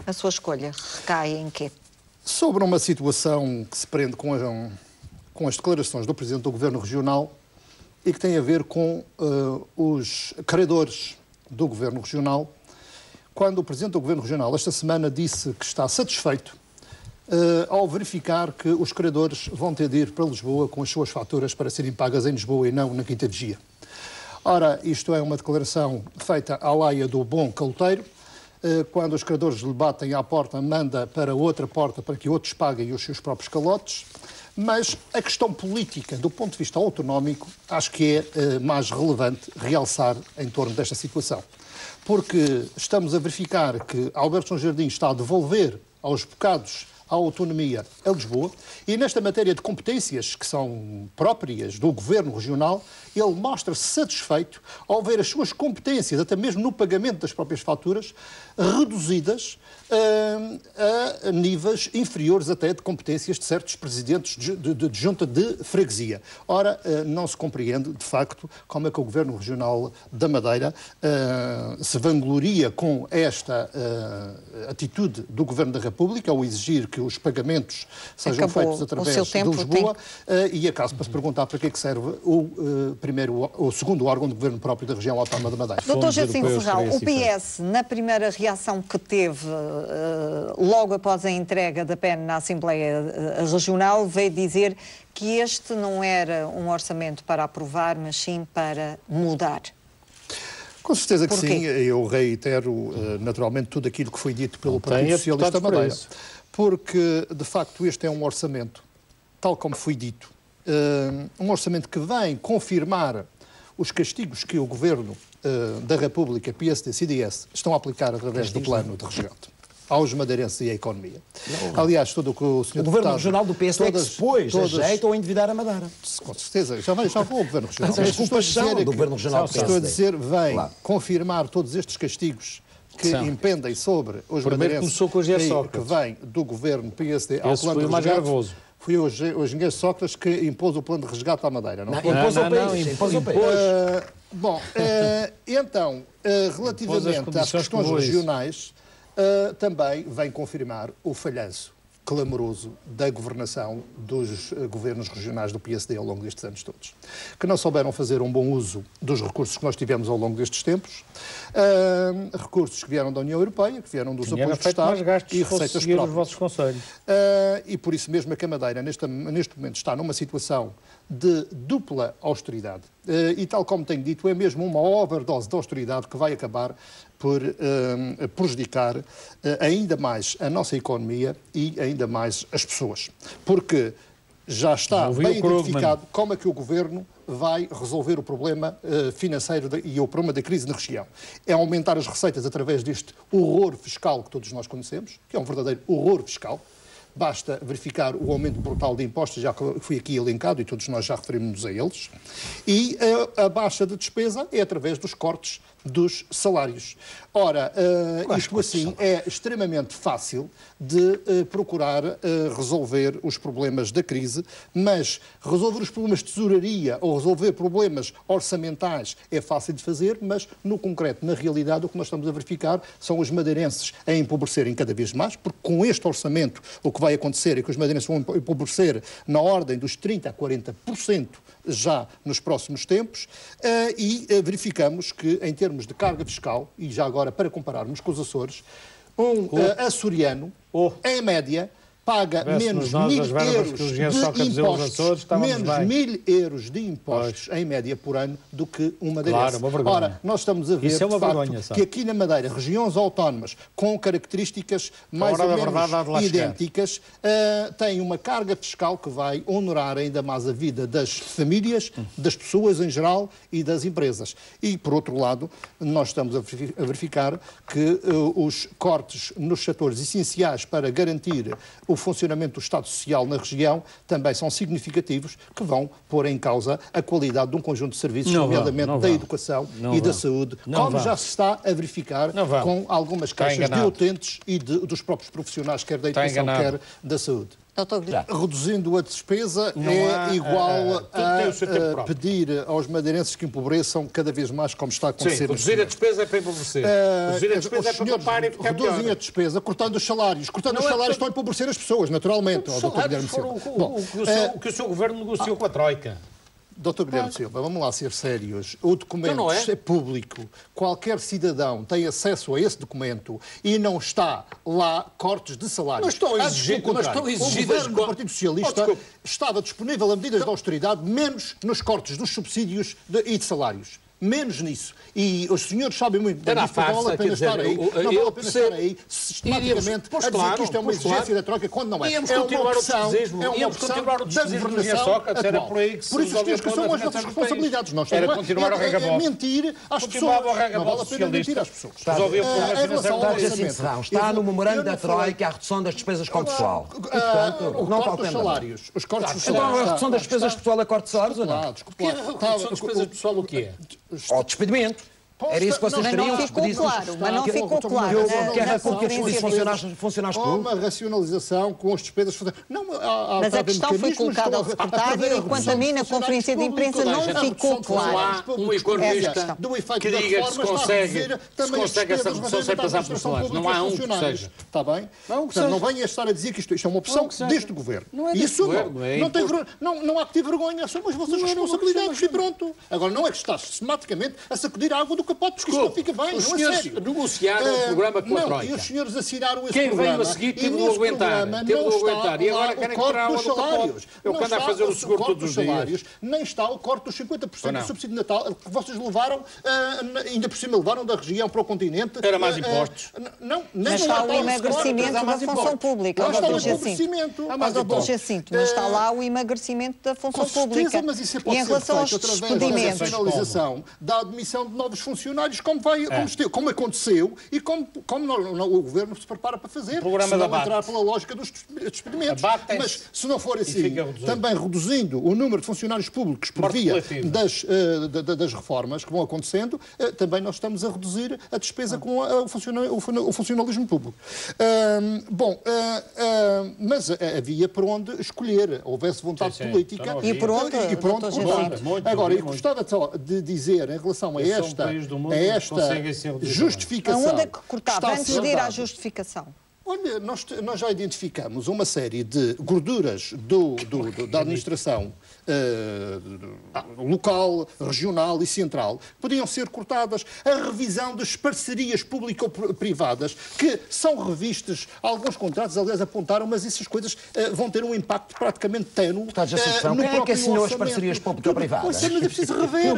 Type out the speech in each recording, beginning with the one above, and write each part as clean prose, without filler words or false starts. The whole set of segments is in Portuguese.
A sua escolha recai em quê? Sobre uma situação que se prende com as declarações do Presidente do Governo Regional e que tem a ver com os credores do Governo Regional, quando o Presidente do Governo Regional esta semana disse que está satisfeito ao verificar que os credores vão ter de ir para Lisboa com as suas faturas para serem pagas em Lisboa e não na Quinta Vigia. Ora, isto é uma declaração feita à laia do bom caloteiro. Quando os credores lhe batem à porta, manda para outra porta para que outros paguem os seus próprios calotes. Mas a questão política, do ponto de vista autonómico, acho que é mais relevante realçar em torno desta situação. Porque estamos a verificar que Alberto João Jardim está a devolver aos bocados a autonomia a Lisboa e nesta matéria de competências que são próprias do Governo Regional, ele mostra-se satisfeito ao ver as suas competências, até mesmo no pagamento das próprias faturas, reduzidas a níveis inferiores até de competências de certos presidentes de junta de freguesia. Ora, não se compreende, de facto, como é que o Governo Regional da Madeira se vangloria com esta atitude do Governo da República ao exigir que os pagamentos sejam feitos através de Lisboa e acaso para se perguntar para que é que serve o segundo órgão de governo próprio da região autónoma da Madeira. Doutor Jacinto Serral, o PS, na primeira reação que teve logo após a entrega da PEN na Assembleia Regional, veio dizer que este não era um orçamento para aprovar, mas sim para mudar. Com certeza que sim, eu reitero naturalmente tudo aquilo que foi dito pelo Partido Socialista da Madeira. Porque, de facto, este é um orçamento, tal como foi dito, um orçamento que vem confirmar os castigos que o Governo da República, PSD-CDS, estão a aplicar através do plano de resgate aos madeirenses e à economia. Aliás, tudo o que o Sr. O Governo Regional do PSD é que se pôs a jeito ou endividar a Madeira. Com certeza, já vou ao Governo Regional. Mas do Governo Regional do PSD. Estou a dizer, vem confirmar todos estes castigos que impendem sobre os madeirenses que vem do Governo PSD ao plano de resgate. Foi o engenheiro Sócrates que impôs o plano de resgate à Madeira, não foi? Impôs o país. Bom, então, relativamente às questões regionais, também vem confirmar o falhanço clamoroso da governação dos governos regionais do PSD ao longo destes anos todos, que não souberam fazer um bom uso dos recursos que nós tivemos ao longo destes tempos, recursos que vieram da União Europeia, que vieram dos apoios do Estado e receitas próprias. Os vossos conselhos. E por isso mesmo é que a Madeira, neste momento, está numa situação de dupla austeridade. E tal como tenho dito, é mesmo uma overdose de austeridade que vai acabar por prejudicar ainda mais a nossa economia e ainda mais as pessoas. Porque já está bem identificado como é que o Governo vai resolver o problema financeiro e o problema da crise na região. É aumentar as receitas através deste horror fiscal que todos nós conhecemos, que é um verdadeiro horror fiscal. Basta verificar o aumento brutal de impostos, já que foi aqui elencado e todos nós já referimos-nos a eles. E a baixa de despesa é através dos cortes dos salários. Ora, isto assim é extremamente fácil de procurar resolver os problemas da crise, mas resolver os problemas de tesouraria ou resolver problemas orçamentais é fácil de fazer, mas no concreto, na realidade, o que nós estamos a verificar são os madeirenses a empobrecerem cada vez mais, porque com este orçamento o que vai acontecer é que os madeirenses vão empobrecer na ordem dos 30% a 40% já nos próximos tempos e verificamos que em termos de carga fiscal, e já agora para compararmos com os Açores, açoriano, em média, paga menos 1.000 euros de impostos em média por ano do que um madeirense. Ora, nós estamos a ver, de facto, que aqui na Madeira, regiões autónomas com características mais ou menos idênticas, têm uma carga fiscal que vai honorar ainda mais a vida das famílias, das pessoas em geral e das empresas. E, por outro lado, nós estamos a verificar que os cortes nos setores essenciais para garantir o funcionamento do Estado Social na região também são significativos, que vão pôr em causa a qualidade de um conjunto de serviços, nomeadamente da educação e da saúde, como já se está a verificar com algumas queixas de utentes e dos próprios profissionais, quer da educação, quer da saúde. Reduzindo a despesa é igual a pedir aos madeirenses que empobreçam cada vez mais, como está a acontecer. Sim, reduzir a despesa é para empobrecer. Reduzir a despesa é para tapar e ficar reduzem a despesa, cortando os salários. Cortando os salários estão a empobrecer as pessoas, naturalmente. Os salários foram o que o seu governo negociou com a Troika. Dr. Guilherme Silva, vamos lá ser sérios. O documento é público. Qualquer cidadão tem acesso a esse documento e não está lá cortes de salários. Mas estão exigidas. O governo do Partido Socialista estava disponível a medidas de austeridade, menos nos cortes dos subsídios e de salários. Menos nisso. E os senhores sabem muito bem disso, não vale a pena estar aí. Não vale a pena estar aí sistematicamente a dizer que isto é uma exigência da Troika, quando não é. Íamos continuar o despesismo. Íamos continuar o despesismo da Sócrates. Era por aí que se por isso que são as nossas responsabilidades. Nós era continuar ao regabó. Mentir às pessoas. Não vale a pena mentir às pessoas. Resolveu o problema financeiro. Está no memorando da Troika a redução das despesas com pessoal. Não falta salários. Os cortes dos salários. Então a redução das despesas pessoal é corte de salários ou não? A redução das despesas pessoal o que é? Ao despedimento. Era isso que vocês queriam? Mas não ficou claro. Mas não ficou claro. Funcionários uma racionalização com as despesas. Mas a questão foi colocada ao secretário e quanto a mim na conferência de imprensa não ficou claro. Há um economista que diga que se consegue essa redução sem passar por salários. Não há um que seja. Está bem? Não venha estar a dizer que isto é uma opção deste governo. Isso não há que ter vergonha. São as vossas responsabilidades e pronto. Agora não é que estás sistematicamente a sacudir a água do capote, porque isto não fica bem. Os senhores negociaram o programa com a Troika. E os senhores assinaram esse programa. Quem veio a seguir teve de aguentar. E agora querem que tirar a água do capote. Eu quando a fazer o seguro todos os dias. Nem está o corte dos 50% do subsídio de Natal que vocês levaram, ainda por cima levaram da região para o continente. Era mais impostos. Mas está o emagrecimento da função pública. Lá está o emagrecimento. Mas está lá o emagrecimento da função pública. Mas isso pode ser feito através da racionalização da admissão de novos funcionários, como aconteceu e como o Governo se prepara para fazer, se não entrar pela lógica dos despedimentos. Mas se não for assim, também reduzindo o número de funcionários públicos por via das reformas que vão acontecendo, também nós estamos a reduzir a despesa com o funcionalismo público. Mas havia por onde escolher, houvesse vontade política e por onde cortar. Agora, eu gostava de dizer em relação a esta justificação. Aonde é que cortava antes de ir à justificação? Olha, nós já identificamos uma série de gorduras da administração local, regional e central que podiam ser cortadas. A revisão das parcerias público-privadas que são revistas, alguns contratos, aliás, apontaram, mas essas coisas vão ter um impacto praticamente ténue. Quem é que assinou as parcerias público-privadas? Mas é preciso rever.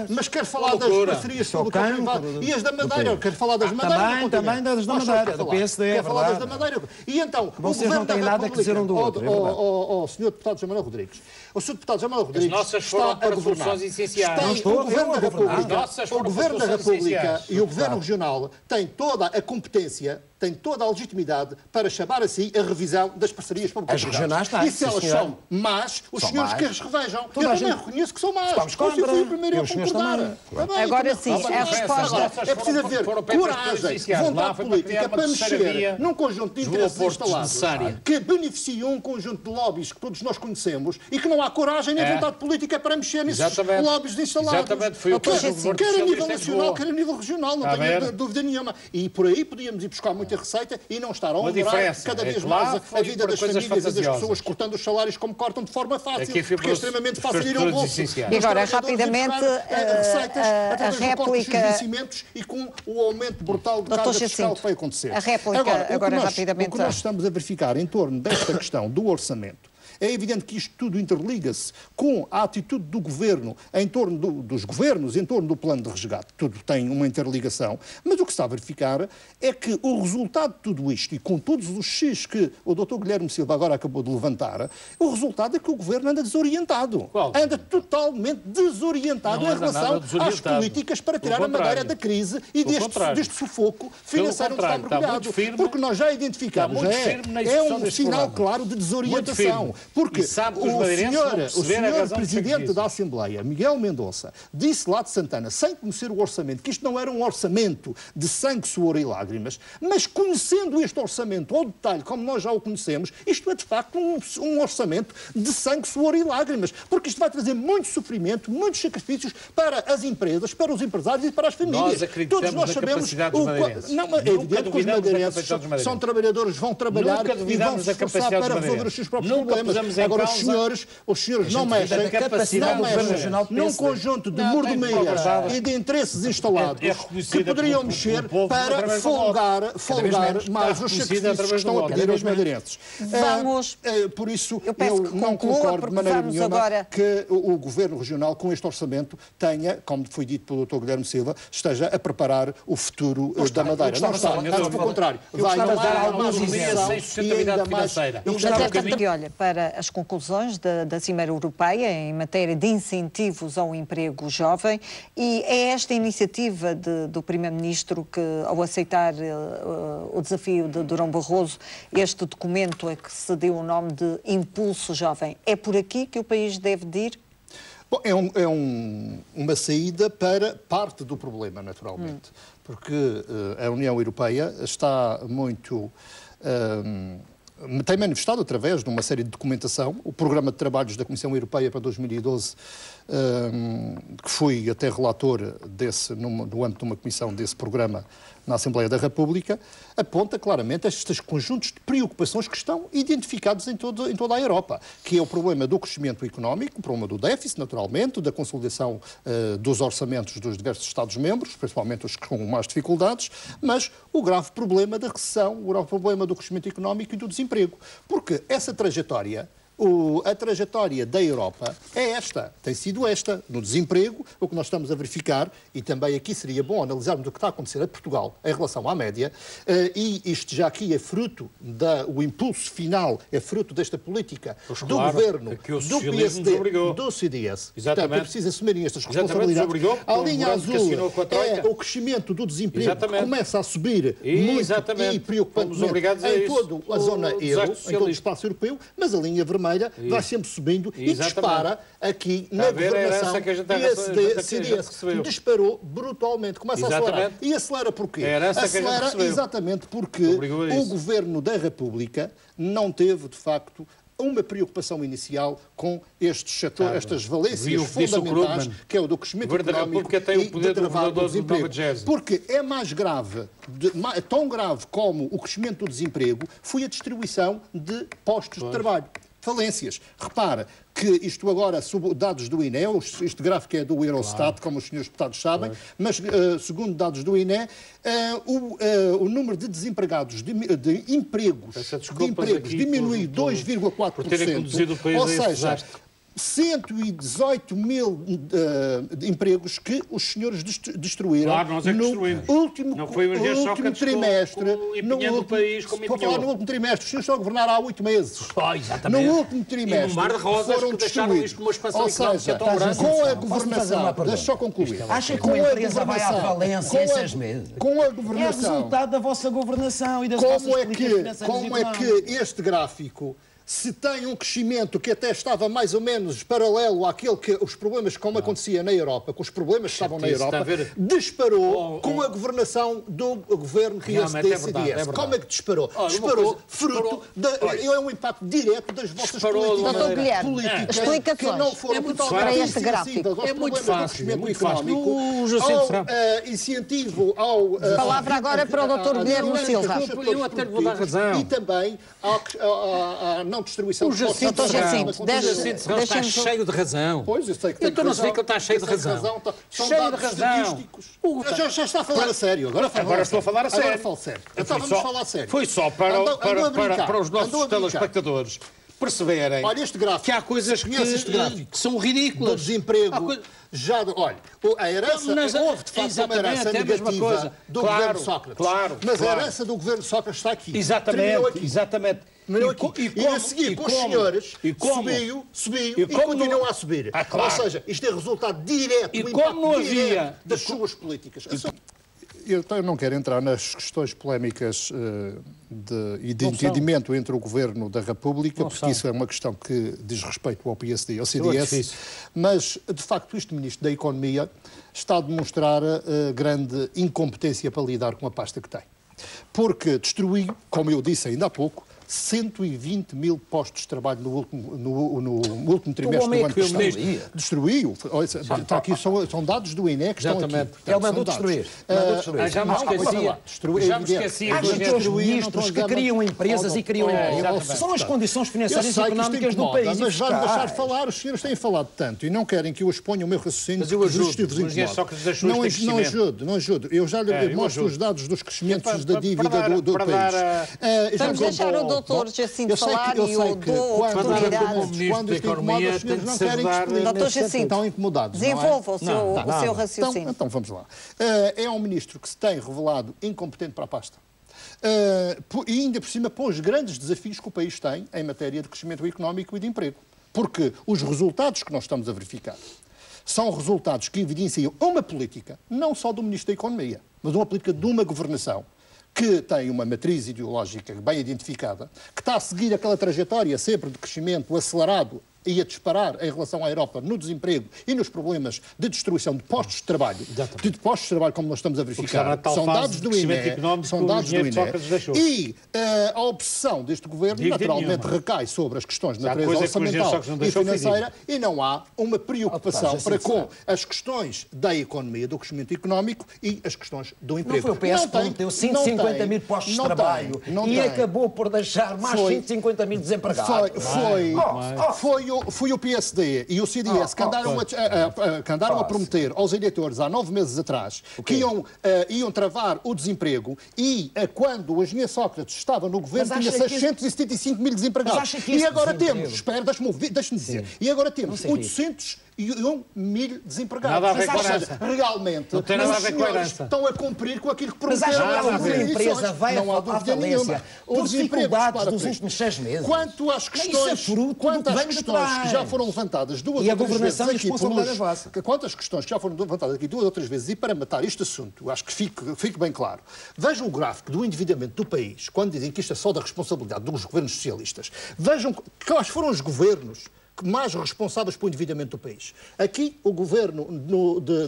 Mas quer falar das parcerias público-privadas e as da Madeira. Quer falar das Madeiras? Também das da Madeira. Do PSD, é verdade. Da Madeira. E então, vocês não têm nada a dizer um do outro. O Sr. Deputado José Manuel Rodrigues. O Sr. Deputado José Manuel Rodrigues. As nossas foram para soluções essenciais. O Governo da República e o Governo Regional têm toda a competência, têm toda a legitimidade para chamar a si a revisão das parcerias públicas. As regionais têm. E se elas são más, os senhores que as revejam. Eu também reconheço que são más. Estamos contra. Eu fui o primeiro a concordar. Agora sim, a resposta... É preciso haver coragem, vontade política para mexer num conjunto de interesses instalados que beneficiam um conjunto de lobbies que todos nós conhecemos e que não há coragem nem vontade política para mexer nesses lobbies instalados. Exatamente, foi o que quer a nível nacional, quer a nível regional, não tenho dúvida nenhuma. E por aí podíamos ir buscar muita receita e não estar a honrar cada vez mais a vida das famílias e das pessoas, cortando os salários como cortam de forma fácil, porque é extremamente fácil ir ao bolso. E agora, rapidamente, a réplica... e com o aumento brutal de carga fiscal que vai acontecer. A réplica, agora rapidamente... O que nós estamos a verificar em torno desta questão do orçamento, é evidente que isto tudo interliga-se com a atitude do Governo em torno dos governos, em torno do plano de resgate. Tudo tem uma interligação. Mas o que se está a verificar é que o resultado de tudo isto, e com todos os X que o Dr. Guilherme Silva agora acabou de levantar, o resultado é que o Governo anda desorientado. Anda totalmente desorientado em relação às políticas para tirar a Madeira da crise e deste sufoco financeiro onde está mergulhado. Porque nós já identificamos, é um sinal claro de desorientação. Porque o senhor Presidente da Assembleia, Miguel Mendonça, disse lá de Santana, sem conhecer o orçamento, que isto não era um orçamento de sangue, suor e lágrimas, mas conhecendo este orçamento ao detalhe, como nós já o conhecemos, isto é de facto um orçamento de sangue, suor e lágrimas, porque isto vai trazer muito sofrimento, muitos sacrifícios para as empresas, para os empresários e para as famílias. Nós acreditamos na capacidade dos madeirenses. Não, é evidente que os madeirenses são trabalhadores, vão trabalhar e vão se esforçar para resolver os seus próprios problemas. Agora os senhores não mexem num conjunto de mordomias e de interesses instalados que poderiam mexer para folgar mais os sacrifícios que estão a pedir aos madeirenses. Por isso, eu não concordo de maneira nenhuma que o Governo Regional, com este orçamento, tenha, como foi dito pelo Dr. Guilherme Silva, esteja a preparar o futuro da Madeira. Não está, antes pelo contrário. Vai dar algumas sem sustentabilidade financeira. Olha, para as conclusões da Cimeira Europeia em matéria de incentivos ao emprego jovem, e é esta iniciativa do Primeiro-Ministro que, ao aceitar o desafio de Durão Barroso, este documento a que se deu o nome de Impulso Jovem. É por aqui que o país deve ir? Bom, é uma saída para parte do problema, naturalmente, porque a União Europeia está muito... tem manifestado através de uma série de documentação, o Programa de Trabalhos da Comissão Europeia para 2012, que fui até relator no âmbito de uma comissão desse programa na Assembleia da República, aponta claramente estes conjuntos de preocupações que estão identificados em toda a Europa, que é o problema do crescimento económico, o problema do déficit, naturalmente, da consolidação dos orçamentos dos diversos Estados-membros, principalmente os com mais dificuldades, mas o grave problema da recessão, o grave problema do crescimento económico e do desemprego. Porque essa trajetória... A trajetória da Europa é esta, tem sido esta, no desemprego, o que nós estamos a verificar, e também aqui seria bom analisarmos o que está a acontecer a Portugal em relação à média, e isto já aqui é fruto o impulso final, é fruto desta política do Governo, do PSD, do CDS. Portanto, é preciso assumirem estas responsabilidades. A linha azul é o crescimento do desemprego que começa a subir muito e preocupantemente em toda a zona euro, em todo o espaço europeu, mas a linha vermelha vai sempre subindo e dispara aqui na governação PSD-CDS, que disparou brutalmente, começa a acelerar. E acelera porquê? Acelera exatamente porque o Governo da República não teve, de facto, uma preocupação inicial com estes setores, estas valências fundamentais, que é o do crescimento económico e de travar do desemprego. Porque é mais grave, tão grave como o crescimento do desemprego, foi a distribuição de postos de trabalho. Falências. Repara que isto agora, dados do INE, este gráfico é do Eurostat, como os senhores deputados sabem, mas segundo dados do INE, o número de desempregados, de empregos diminuiu 2,4%. Ou seja, 118 mil empregos que os senhores destruíram no último trimestre. No último trimestre. Os senhores estão a governar há 8 meses. No último trimestre foram destruídos. Ou seja, com a governação... Deixa só concluir. Acha que uma empresa vai à falência em 6 meses? Com a governação... É resultado da vossa governação e das vossas políticas financeiras. Como é que este gráfico... Se tem um crescimento que até estava mais ou menos paralelo àquele que os problemas, como acontecia na Europa, com os problemas que estavam na Europa, disparou com a governação do governo PSD-CDS. Como é que disparou? Disparou fruto é um impacto direto das vossas políticas que não foram totalmente insensíveis aos problemas do crescimento económico, ao incentivo ao... Palavra agora para o Dr. Guilherme Silva. Eu até lhe vou dar razão. E também à não distribuição de postos de trabalho. O Jacinto Serrão está cheio de razão. Pois, eu sei que tem razão. Eu estou a dizer que ele está cheio de razão. Cheio de razão. Já está a falar a sério. Agora estou a falar a sério. Agora falo sério. Então vamos falar a sério. Foi só para os nossos telespectadores perceberem que há coisas que são ridículas. Do desemprego. Olha, a herança, houve de facto uma herança negativa do governo Sócrates. Mas a herança do governo Sócrates está aqui. Exatamente. E a seguir, com os senhores, subiu e continua a subir. Ou seja, isto é resultado direto, do impacto direto das suas políticas. Eu não quero entrar nas questões polémicas e de entendimento entre o Governo da República, porque isso é uma questão que diz respeito ao PSD e ao CDS, mas, de facto, este Ministro da Economia está a demonstrar grande incompetência para lidar com a pasta que tem. Porque destruiu, como eu disse ainda há pouco, 120 mil postos de trabalho no último trimestre do ano passado. Destruiu. Está aqui, são dados do INE que estão aqui. Ele mandou destruir. Já me esqueci. Os ministros que criam empresas e criam são as condições financeiras e económicas do país. Mas vamos deixar falar. Os senhores têm falado tanto e não querem que eu exponha o meu raciocínio. Mas eu ajudo. Não ajudo. Eu já lhe mostro os dados dos crescimentos da dívida do país. Vamos deixar o doutor Jacinto falar e o dou oportunidade. Quando isto incomoda, os senhores não querem que explique. Doutor Jacinto, estão incomodados. Desenvolva o seu raciocínio. Então vamos lá. É um ministro que se tem revelado incompetente para a pasta. E ainda por cima pôs grandes desafios que o país tem em matéria de crescimento económico e de emprego. Porque os resultados que nós estamos a verificar são resultados que evidenciam uma política, não só do Ministro da Economia, mas uma política de uma governação que tem uma matriz ideológica bem identificada, que está a seguir aquela trajetória sempre de crescimento acelerado e a disparar em relação à Europa no desemprego e nos problemas de destruição de postos de trabalho, como nós estamos a verificar, são dados do INE, e a obsessão deste governo naturalmente recai sobre as questões de natureza orçamental e financeira e não há uma preocupação para com as questões da economia, do crescimento económico e as questões do emprego. Não foi o PS que prometeu 150 mil postos de trabalho e acabou por deixar mais 150 mil desempregados. Foi o PSD e o CDS que andaram a prometer aos eleitores há 9 meses atrás que iam travar o desemprego e quando o engenheiro Sócrates estava no governo tinha 675 mil desempregados. E agora temos, deixe-me dizer, e agora temos 801 mil desempregados. Nada a ver com herança. Realmente, não tem nada a ver com herança. Estão a cumprir com aquilo que prometeram. Mas acha que alguma empresa vai à falência por dificuldades dos últimos 6 meses? Quanto às questões que já foram levantadas duas ou três vezes aqui, quantas questões que já foram levantadas aqui 2 ou 3 vezes, e para matar este assunto, acho que fique bem claro, vejam o gráfico do endividamento do país, quando dizem que isto é só da responsabilidade dos governos socialistas. Vejam quais foram os governos mais responsáveis pelo endividamento do país. Aqui, o governo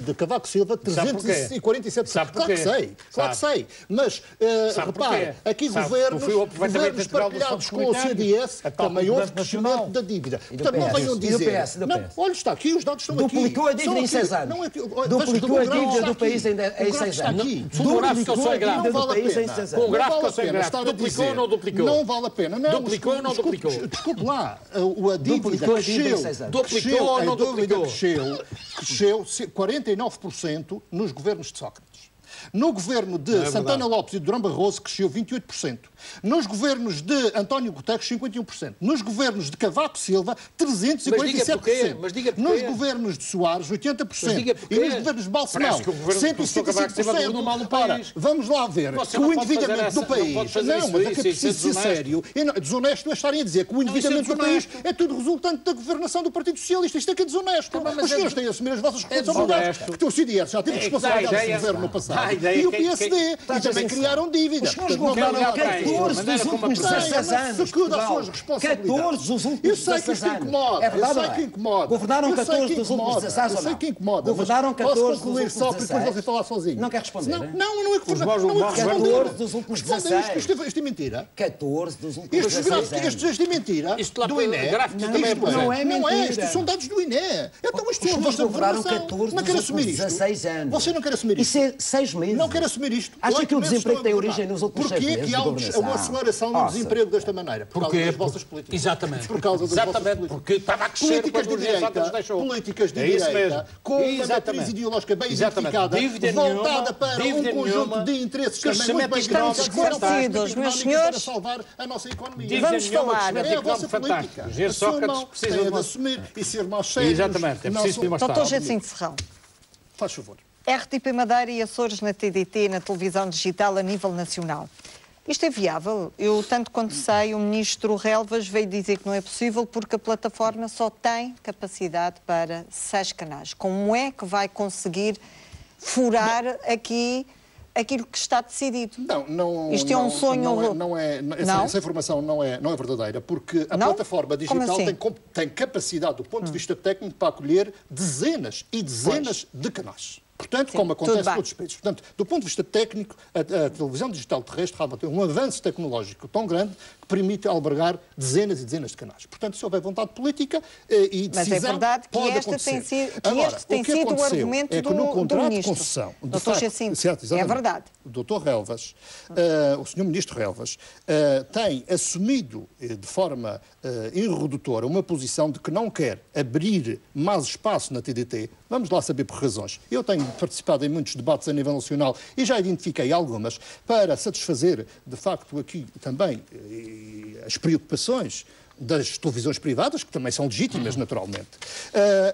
de Cavaco Silva, 347%. Claro que sei. Mas, repare, aqui governos partilhados com o CDS, também houve crescimento da dívida. Portanto, não venham dizer... Olha, está aqui, os dados estão aqui. Duplicou a dívida em 6 anos. Duplicou a dívida do país em 6 anos. Duplicou a dívida do país em 6 anos. Com o gráfico ou sem gráfico? Duplicou ou não duplicou? Não vale a pena. Duplicou ou não duplicou? Desculpe lá, a dívida duplicou ou não duplicou? Cresceu 49% nos governos de Sócrates. No governo de Santana Lopes e de Durão Barroso cresceu 28%. Nos governos de António Guterres, 51%. Nos governos de Cavaco Silva, 347%. Mas diga porquê. Nos governos de Soares, 80%. E nos governos de Balsemão, 155%. Ora, vamos lá ver que o endividamento do país... Não, mas é que é preciso ser sério. Desonesto é estarem a dizer que o endividamento do país é tudo resultante da governação do Partido Socialista. Isto é que é desonesto. Os senhores têm a assumir as vossas responsabilidades. Porque o CDS já teve responsabilidade do governo no passado. E o PSD. E também criaram dívida. Os senhores governaram 14 dos últimos 16 anos. 14 dos últimos 16 anos. É verdade, eu sei que incomoda. Governaram 14 dos últimos 16 anos. Eu sei que incomoda. Governaram 14 dos últimos 16. Posso concluir só depois você falar sozinho? Não quer responder? Não é que 14 dos últimos 16. Isto é mentira. 14 dos últimos 16 anos. Isto é mentira. Do INE. Não é mentira. Isto são dados do INE. Então isto é uma governaram 14 dos últimos 16 anos. Você não quer assumir isto? Isso é 6 meses. Não quer assumir isto. Acha que o desemprego tem origem nos últimos 6 meses de governação? Porquê que há uma aceleração do desemprego desta maneira? Por causa das vossas políticas. Exatamente. Por causa das vossas políticas. Porque estava a crescer políticas de direita, com uma matriz ideológica bem identificada, voltada para um conjunto de interesses também muito bem esclarecidos, meus senhores. Para salvar a nossa economia. Vamos falar. É a vossa política. Sócrates precisa de assumir e ser mais sérios. Exatamente. É preciso demonstrar. Doutor Jacinto Ferrão. Faz favor. RTP Madeira e Açores na TDT, na televisão digital a nível nacional. Isto é viável? Eu, tanto quanto sei, o ministro Relvas veio dizer que não é possível porque a plataforma só tem capacidade para 6 canais. Como é que vai conseguir furar aqui aquilo que está decidido. Isto é um sonho. Essa informação não é verdadeira, porque a plataforma digital tem capacidade, do ponto de vista técnico, para acolher dezenas e dezenas de canais. Portanto, como acontece com outros países. Portanto, do ponto de vista técnico, a televisão digital terrestre realmente tem um avanço tecnológico tão grande que permite albergar dezenas e dezenas de canais. Portanto, se houver vontade política e decisão, mas é verdade que pode acontecer. Agora, tem sido o argumento é que no contrato do de concessão, Dr. Jacinto, é verdade. O Dr. Relvas, o Sr. Ministro Relvas, tem assumido de forma irredutora uma posição de que não quer abrir mais espaço na TDT. Vamos lá saber por razões. Eu tenho participado em muitos debates a nível nacional e já identifiquei algumas para satisfazer, de facto, aqui também as preocupações das televisões privadas, que também são legítimas, naturalmente.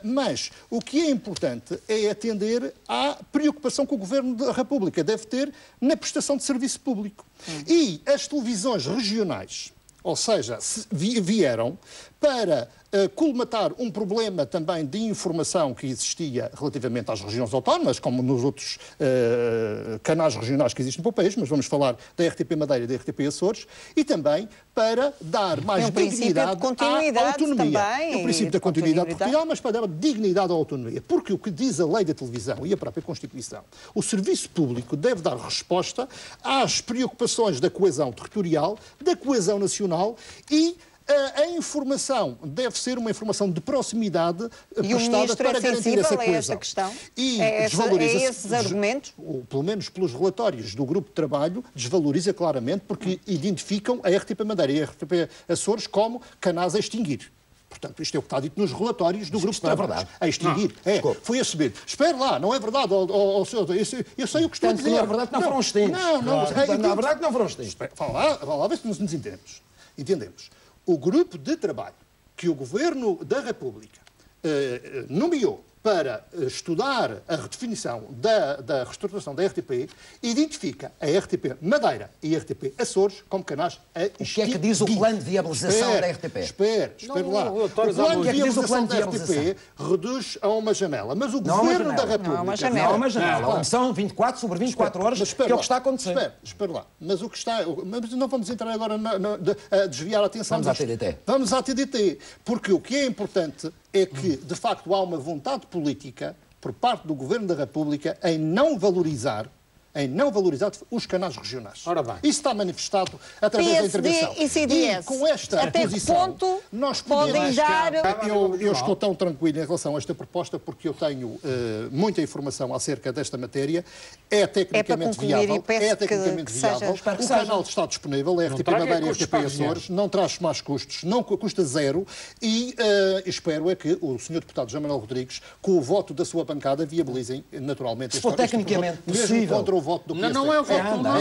Mas o que é importante é atender à preocupação que o Governo da República deve ter na prestação de serviço público. E as televisões regionais, ou seja, vieram para colmatar um problema também de informação que existia relativamente às regiões autónomas, como nos outros canais regionais que existem para o país, mas vamos falar da RTP Madeira e da RTP Açores, e também para dar mais dignidade à autonomia. É o princípio da continuidade territorial, mas para dar dignidade à autonomia. Porque o que diz a lei da televisão e a própria Constituição, o serviço público deve dar resposta às preocupações da coesão territorial, da coesão nacional e a informação deve ser uma informação de proximidade prestada para garantir essa coesão. Esta questão? E esses argumentos? Pelo menos pelos relatórios do grupo de trabalho, desvaloriza claramente porque identificam a RTP Madeira e a RTP Açores como canais a extinguir. Portanto, isto é o que está dito nos relatórios do grupo de trabalho. Verdade. A extinguir. Foi a subir. Espera lá, não é verdade. Eu sei o que estou a dizer. Não é verdade que não foram extintos. Não é verdade que não foram extintos. Vá lá ver se nos entendemos. O grupo de trabalho que o Governo da República nomeou para estudar a redefinição da reestruturação da RTP, identifica a RTP Madeira e a RTP Açores como canais a extinguir. O que é que diz o plano de viabilização da RTP? Espera lá. O plano de viabilização da RTP reduz a uma janela, mas o Governo da República... Não é uma janela. Não é uma janela. São 24 sobre 24 horas, que é o que está a acontecer. Espera lá. Mas o que está... Mas não vamos entrar agora a desviar a atenção... Vamos à TDT. Vamos à TDT. Porque o que é importante é que, de facto, há uma vontade política por parte do Governo da República em não valorizar os canais regionais. Ora bem. Isso está manifestado através da intervenção. E CDS. E com esta até posição, que ponto nós podemos... podem dar... Eu estou tão tranquilo em relação a esta proposta porque eu tenho muita informação acerca desta matéria. É tecnicamente viável. É tecnicamente viável. O canal está disponível, a RTP Madeira e a RTP Açores. Não traz mais custos, não custa zero. E espero é que o Sr. Deputado João Manuel Rodrigues, com o voto da sua bancada, viabilizem naturalmente este tecnicamente possível. Mesmo contra o voto do PSD. Não é o voto, não.